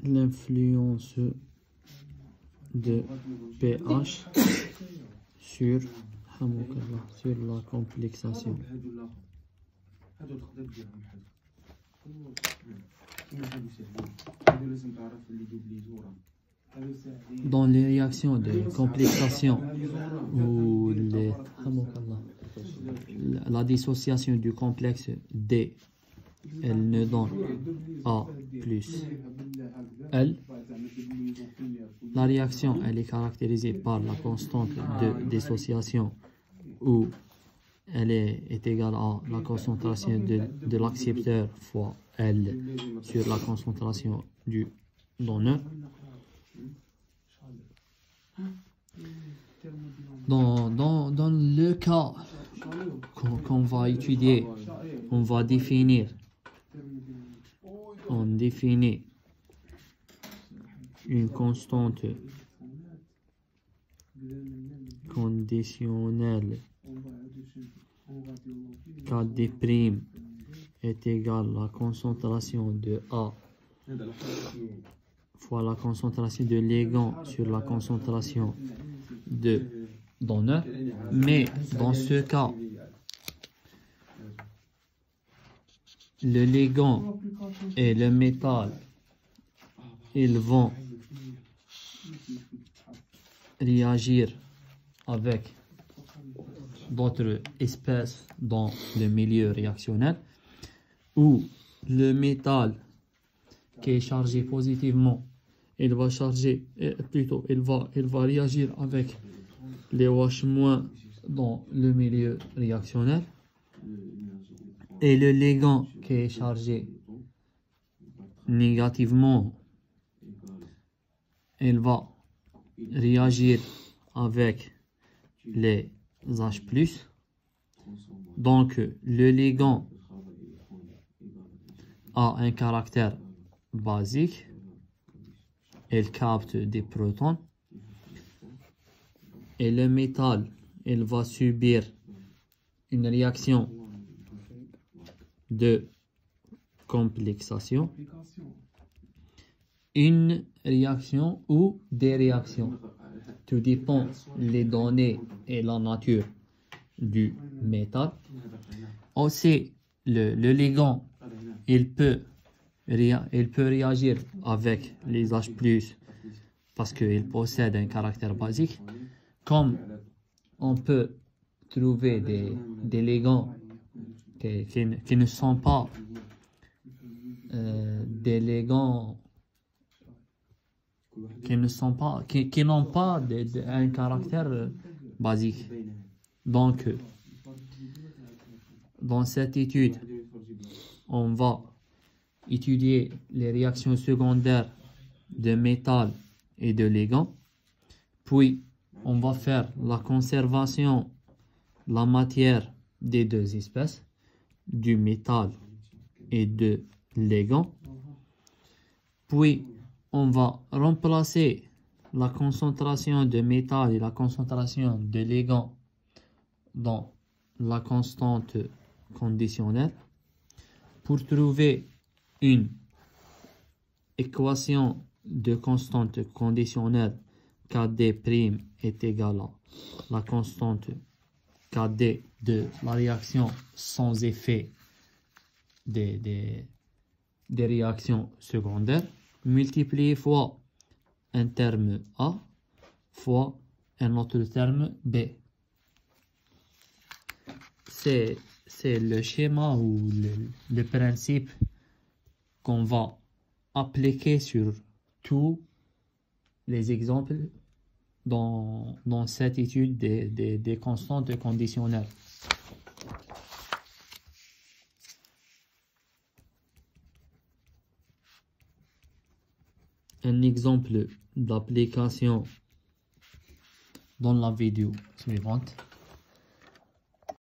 l'influence de pH sur la complexation. Dans les réactions de complexation ou la dissociation du complexe D, elle ne donne A plus L. La réaction, elle est caractérisée par la constante de dissociation où elle est égale à la concentration de l'accepteur fois L sur la concentration du donneur. Dans le cas qu'on va étudier, on définit une constante conditionnelle KD' est égale à la concentration de A fois la concentration de ligand sur la concentration de donneur. Mais dans ce cas, le ligand et le métal, ils vont réagir avec d'autres espèces dans le milieu réactionnel, où le métal qui est chargé positivement, il va réagir avec les OH- dans le milieu réactionnel, et le ligand qui est chargé négativement, il va réagir avec les H+. Donc le ligand a un caractère basique, il capte des protons, et le métal, il va subir une réaction de complexation, une réaction ou des réactions. Tout dépend les données et la nature du métal. Aussi, le ligand, il peut réagir avec les H+ parce qu'il possède un caractère basique. Comme on peut trouver des ligands qui ne sont pas des ligands qui n'ont pas un caractère basique. Donc, dans cette étude, on va étudier les réactions secondaires de métal et de ligand. Puis, on va faire la conservation de la matière des deux espèces, du métal et de ligand. Puis, on va remplacer la concentration de métal et la concentration de ligand dans la constante conditionnelle pour trouver une équation de constante conditionnelle KD' est égale à la constante KD de la réaction sans effet des réactions secondaires, multiplié fois un terme A fois un autre terme B. C'est le schéma ou le principe qu'on va appliquer sur tous les exemples dans cette étude des constantes conditionnelles. Un exemple d'application dans la vidéo suivante.